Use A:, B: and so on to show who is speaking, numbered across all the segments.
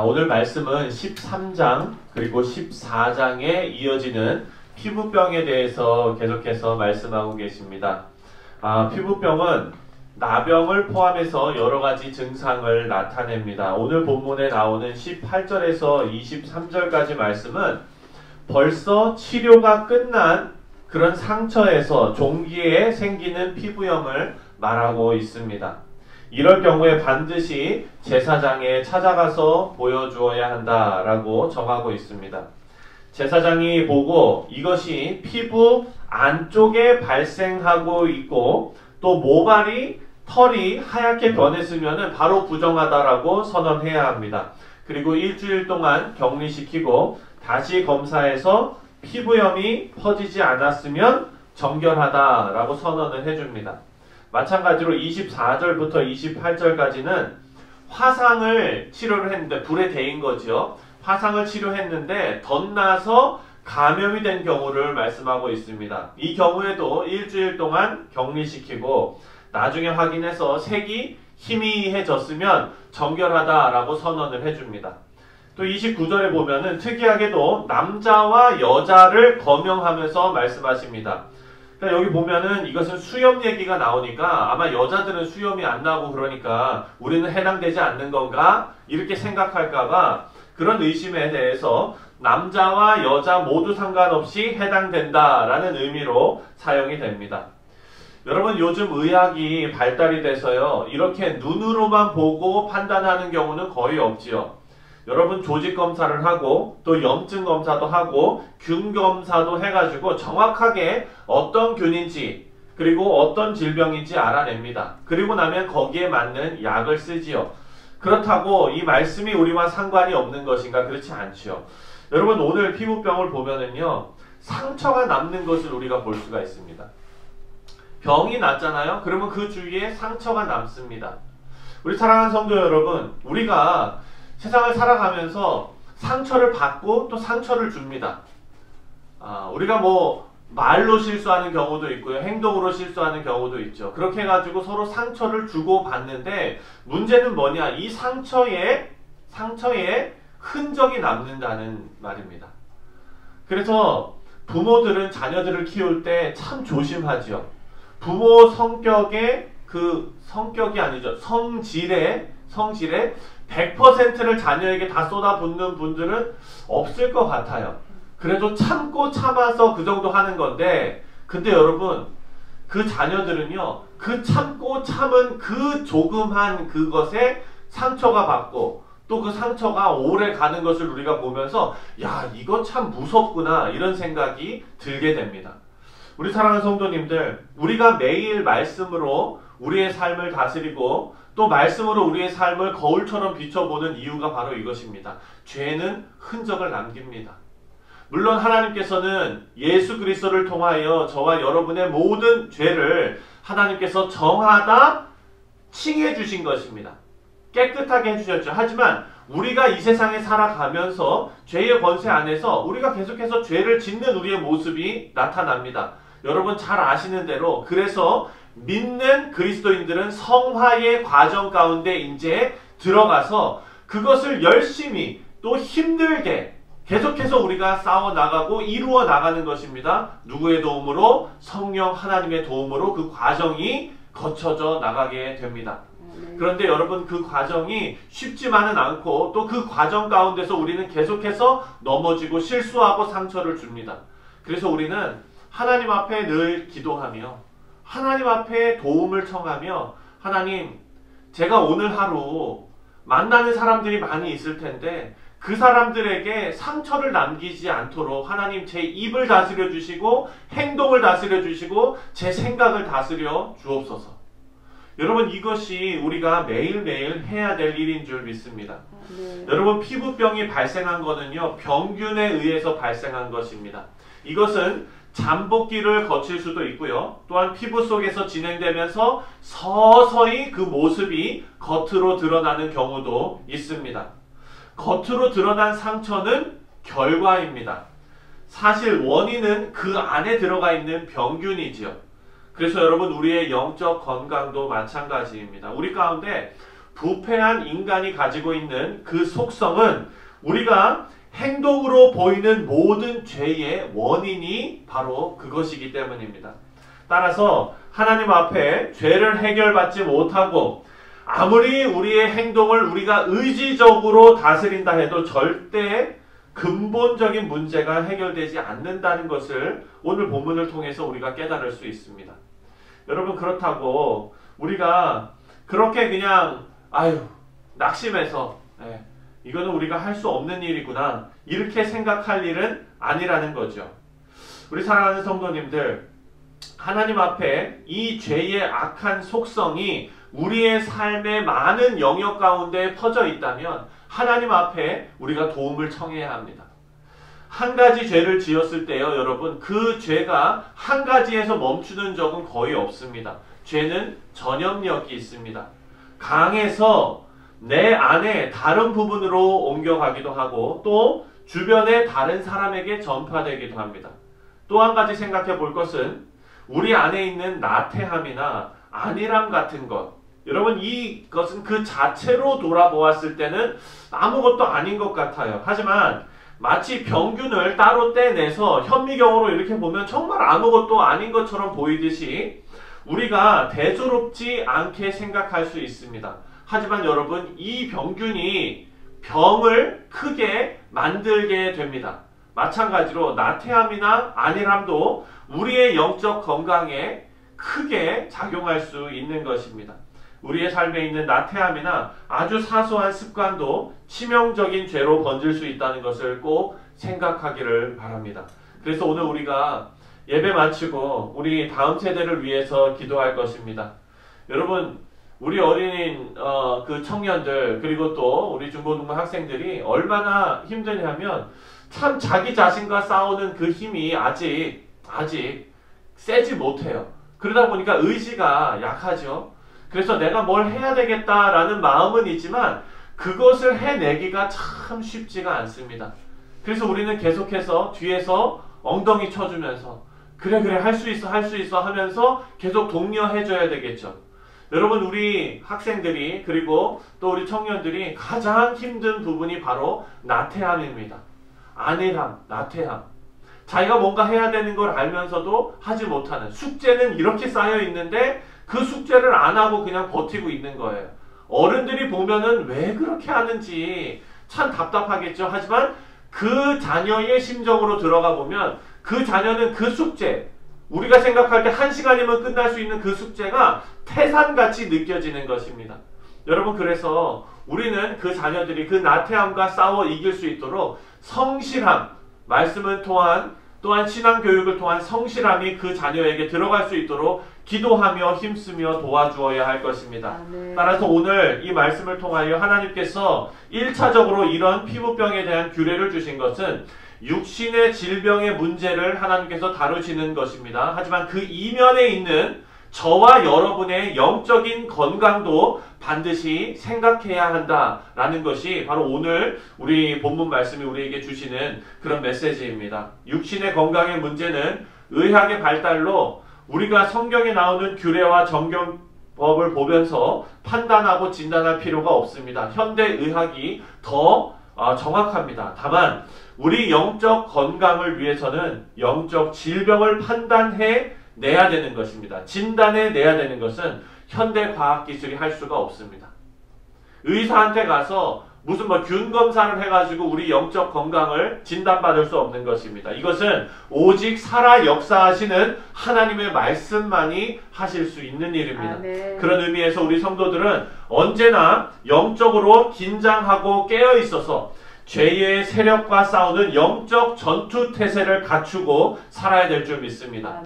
A: 오늘 말씀은 13장 그리고 14장에 이어지는 피부병에 대해서 계속해서 말씀하고 계십니다. 피부병은 나병을 포함해서 여러가지 증상을 나타냅니다. 오늘 본문에 나오는 18절에서 23절까지 말씀은 벌써 치료가 끝난 그런 상처에서 종기에 생기는 피부염을 말하고 있습니다. 이럴 경우에 반드시 제사장에 찾아가서 보여주어야 한다라고 정하고 있습니다. 제사장이 보고 이것이 피부 안쪽에 발생하고 있고 또 모발이 털이 하얗게 변했으면 바로 부정하다라고 선언해야 합니다. 그리고 일주일 동안 격리시키고 다시 검사해서 피부염이 퍼지지 않았으면 정결하다라고 선언을 해줍니다. 마찬가지로 24절부터 28절까지는 화상을 치료를 했는데 불에 데인 거죠. 화상을 치료했는데 덧나서 감염이 된 경우를 말씀하고 있습니다. 이 경우에도 일주일 동안 격리시키고 나중에 확인해서 색이 희미해졌으면 정결하다라고 선언을 해줍니다. 또 29절에 보면은 특이하게도 남자와 여자를 거명하면서 말씀하십니다. 그러니까 여기 보면은 이것은 수염 얘기가 나오니까 아마 여자들은 수염이 안 나고 그러니까 우리는 해당되지 않는 건가? 이렇게 생각할까봐 그런 의심에 대해서 남자와 여자 모두 상관없이 해당된다라는 의미로 사용이 됩니다. 여러분 요즘 의학이 발달이 돼서요. 이렇게 눈으로만 보고 판단하는 경우는 거의 없지요. 여러분 조직 검사를 하고 또 염증 검사도 하고 균 검사도 해가지고 정확하게 어떤 균인지 그리고 어떤 질병인지 알아냅니다. 그리고 나면 거기에 맞는 약을 쓰지요. 그렇다고 이 말씀이 우리와 상관이 없는 것인가? 그렇지 않지요. 여러분 오늘 피부병을 보면은요 상처가 남는 것을 우리가 볼 수가 있습니다. 병이 났잖아요. 그러면 그 주위에 상처가 남습니다. 우리 사랑하는 성도 여러분, 우리가 세상을 살아가면서 상처를 받고 또 상처를 줍니다. 우리가 말로 실수하는 경우도 있고요. 행동으로 실수하는 경우도 있죠. 그렇게 해가지고 서로 상처를 주고 받는데 문제는 뭐냐? 이 상처에 흔적이 남는다는 말입니다. 그래서 부모들은 자녀들을 키울 때 참 조심하죠. 부모 성격의 성격이 아니죠. 성질에 100%를 자녀에게 다 쏟아붓는 분들은 없을 것 같아요. 그래도 참고 참아서 그 정도 하는 건데 근데 여러분 그 자녀들은요 그 참고 참은 그 조그만 그것에 상처가 받고 또 그 상처가 오래 가는 것을 우리가 보면서 야 이거 참 무섭구나 이런 생각이 들게 됩니다. 우리 사랑하는 성도님들, 우리가 매일 말씀으로 우리의 삶을 다스리고 또 말씀으로 우리의 삶을 거울처럼 비춰보는 이유가 바로 이것입니다. 죄는 흔적을 남깁니다. 물론 하나님께서는 예수 그리스도를 통하여 저와 여러분의 모든 죄를 하나님께서 정하다 칭해 주신 것입니다. 깨끗하게 해주셨죠. 하지만 우리가 이 세상에 살아가면서 죄의 권세 안에서 우리가 계속해서 죄를 짓는 우리의 모습이 나타납니다. 여러분 잘 아시는 대로 그래서 믿는 그리스도인들은 성화의 과정 가운데 이제 들어가서 그것을 열심히 또 힘들게 계속해서 우리가 싸워나가고 이루어 나가는 것입니다. 누구의 도움으로? 성령 하나님의 도움으로 그 과정이 거쳐져 나가게 됩니다. 그런데 여러분 그 과정이 쉽지만은 않고 또 그 과정 가운데서 우리는 계속해서 넘어지고 실수하고 상처를 줍니다. 그래서 우리는 하나님 앞에 늘 기도하며 하나님 앞에 도움을 청하며 하나님 제가 오늘 하루 만나는 사람들이 많이 있을 텐데 그 사람들에게 상처를 남기지 않도록 하나님 제 입을 다스려 주시고 행동을 다스려 주시고 제 생각을 다스려 주옵소서. 여러분 이것이 우리가 매일매일 해야 될 일인 줄 믿습니다. 여러분 피부병이 발생한 거는요 병균에 의해서 발생한 것입니다. 이것은 잠복기를 거칠 수도 있고요. 또한 피부 속에서 진행되면서 서서히 그 모습이 겉으로 드러나는 경우도 있습니다. 겉으로 드러난 상처는 결과입니다. 사실 원인은 그 안에 들어가 있는 병균이지요. 그래서 여러분 우리의 영적 건강도 마찬가지입니다. 우리 가운데 부패한 인간이 가지고 있는 그 속성은 우리가 행동으로 보이는 모든 죄의 원인이 바로 그것이기 때문입니다. 따라서 하나님 앞에 죄를 해결받지 못하고 아무리 우리의 행동을 우리가 의지적으로 다스린다 해도 절대 근본적인 문제가 해결되지 않는다는 것을 오늘 본문을 통해서 우리가 깨달을 수 있습니다. 여러분, 그렇다고 우리가 그렇게 그냥 낙심해서 이거는 우리가 할 수 없는 일이구나 이렇게 생각할 일은 아니라는 거죠. 우리 사랑하는 성도님들, 하나님 앞에 이 죄의 악한 속성이 우리의 삶의 많은 영역 가운데 퍼져 있다면 하나님 앞에 우리가 도움을 청해야 합니다. 한 가지 죄를 지었을 때요, 여러분, 그 죄가 한 가지에서 멈추는 적은 거의 없습니다. 죄는 전염력이 있습니다. 강해서 내 안에 다른 부분으로 옮겨가기도 하고 또 주변의 다른 사람에게 전파되기도 합니다. 또 한 가지 생각해 볼 것은 우리 안에 있는 나태함이나 안일함 같은 것, 여러분, 이것은 그 자체로 돌아보았을 때는 아무것도 아닌 것 같아요. 하지만 마치 병균을 따로 떼내서 현미경으로 이렇게 보면 정말 아무것도 아닌 것처럼 보이듯이 우리가 대수롭지 않게 생각할 수 있습니다. 하지만 여러분, 이 병균이 병을 크게 만들게 됩니다. 마찬가지로 나태함이나 안일함도 우리의 영적 건강에 크게 작용할 수 있는 것입니다. 우리의 삶에 있는 나태함이나 아주 사소한 습관도 치명적인 죄로 번질 수 있다는 것을 꼭 생각하기를 바랍니다. 그래서 오늘 우리가 예배 마치고 우리 다음 세대를 위해서 기도할 것입니다. 여러분, 우리 어린 그 청년들 그리고 또 우리 중고등부 학생들이 얼마나 힘드냐면 참 자기 자신과 싸우는 그 힘이 아직 세지 못해요. 그러다 보니까 의지가 약하죠. 그래서 내가 뭘 해야 되겠다라는 마음은 있지만 그것을 해내기가 참 쉽지가 않습니다. 그래서 우리는 계속해서 뒤에서 엉덩이 쳐주면서 그래 할 수 있어 하면서 계속 독려해줘야 되겠죠. 여러분, 우리 학생들이 그리고 또 우리 청년들이 가장 힘든 부분이 바로 나태함입니다. 안일함, 나태함. 자기가 뭔가 해야 되는 걸 알면서도 하지 못하는, 숙제는 이렇게 쌓여 있는데 그 숙제를 안 하고 그냥 버티고 있는 거예요. 어른들이 보면은 왜 그렇게 하는지 참 답답하겠죠. 하지만 그 자녀의 심정으로 들어가 보면 그 자녀는 그 숙제, 우리가 생각할 때 1시간이면 끝날 수 있는 그 숙제가 태산같이 느껴지는 것입니다. 여러분, 그래서 우리는 그 자녀들이 그 나태함과 싸워 이길 수 있도록 성실함, 말씀을 또한 신앙교육을 통한 성실함이 그 자녀에게 들어갈 수 있도록 기도하며 힘쓰며 도와주어야 할 것입니다. 따라서 오늘 이 말씀을 통하여 하나님께서 1차적으로 이런 피부병에 대한 규례를 주신 것은 육신의 질병의 문제를 하나님께서 다루시는 것입니다. 하지만 그 이면에 있는 저와 여러분의 영적인 건강도 반드시 생각해야 한다라는 것이 바로 오늘 우리 본문 말씀이 우리에게 주시는 그런 메시지입니다. 육신의 건강의 문제는 의학의 발달로 우리가 성경에 나오는 규례와 정경법을 보면서 판단하고 진단할 필요가 없습니다. 현대의학이 더 정확합니다. 다만 우리 영적 건강을 위해서는 영적 질병을 판단해 내야 되는 것입니다. 진단해 내야 되는 것은 현대 과학기술이 할 수가 없습니다. 의사한테 가서 무슨 균 검사를 해가지고 우리 영적 건강을 진단받을 수 없는 것입니다. 이것은 오직 살아 역사하시는 하나님의 말씀만이 하실 수 있는 일입니다. 그런 의미에서 우리 성도들은 언제나 영적으로 긴장하고 깨어 있어서 죄의 세력과 싸우는 영적 전투태세를 갖추고 살아야 될 줄 믿습니다.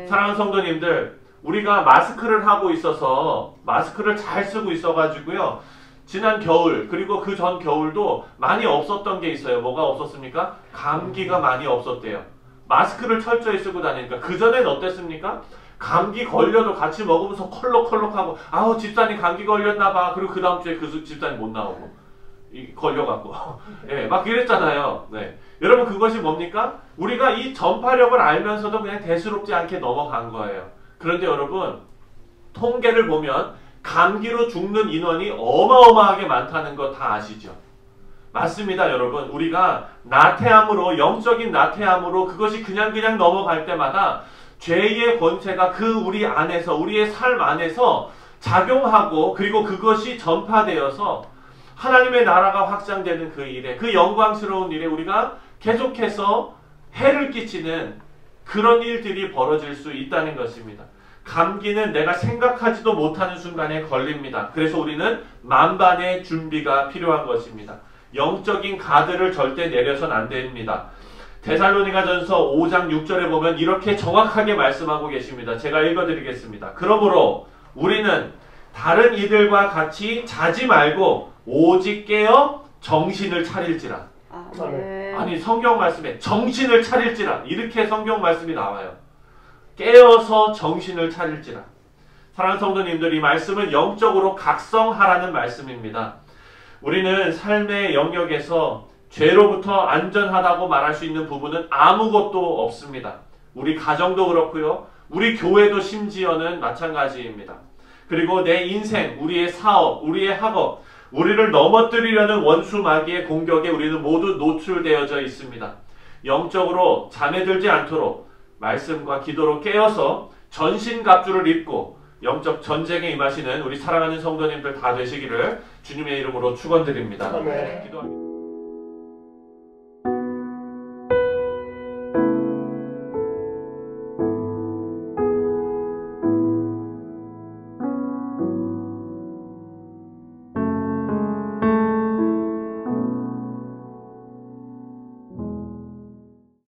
A: 사랑하는 성도님들, 우리가 마스크를 하고 있어서 마스크를 잘 쓰고 있어가지고요, 지난 겨울 그리고 그 전 겨울도 많이 없었던 게 있어요. 뭐가 없었습니까? 감기가 많이 없었대요. 마스크를 철저히 쓰고 다니니까. 그전엔 어땠습니까? 감기 걸려도 같이 먹으면서 컬럭컬럭하고 아우 집사님 감기 걸렸나봐. 그리고 그 다음 주에 그 집사님 못 나오고 걸려갖고 예, 막 이랬잖아요. 네. 여러분, 그것이 뭡니까? 우리가 이 전파력을 알면서도 그냥 대수롭지 않게 넘어간 거예요. 그런데 여러분, 통계를 보면 감기로 죽는 인원이 어마어마하게 많다는 거 다 아시죠? 맞습니다, 여러분. 우리가 나태함으로, 영적인 나태함으로 그것이 그냥 넘어갈 때마다 죄의 권세가 그 우리 안에서, 우리의 삶 안에서 작용하고, 그리고 그것이 전파되어서 하나님의 나라가 확장되는 그 일에, 그 영광스러운 일에 우리가 계속해서 해를 끼치는 그런 일들이 벌어질 수 있다는 것입니다. 감기는 내가 생각하지도 못하는 순간에 걸립니다. 그래서 우리는 만반의 준비가 필요한 것입니다. 영적인 가드를 절대 내려선 안 됩니다. 데살로니가전서 5장 6절에 보면 이렇게 정확하게 말씀하고 계십니다. 제가 읽어드리겠습니다. 그러므로 우리는 다른 이들과 같이 자지 말고 오직 깨어 정신을 차릴지라. 아니, 성경 말씀에 정신을 차릴지라, 이렇게 성경 말씀이 나와요. 깨어서 정신을 차릴지라. 사랑하는 성도님들, 이 말씀은 영적으로 각성하라는 말씀입니다. 우리는 삶의 영역에서 죄로부터 안전하다고 말할 수 있는 부분은 아무것도 없습니다. 우리 가정도 그렇고요. 우리 교회도 심지어는 마찬가지입니다. 그리고 내 인생, 우리의 사업, 우리의 학업, 우리를 넘어뜨리려는 원수 마귀의 공격에 우리는 모두 노출되어져 있습니다. 영적으로 잠에들지 않도록 말씀과 기도로 깨어서 전신갑주를 입고 영적 전쟁에 임하시는 우리 사랑하는 성도님들 다 되시기를 주님의 이름으로 축원드립니다. 기도합니다.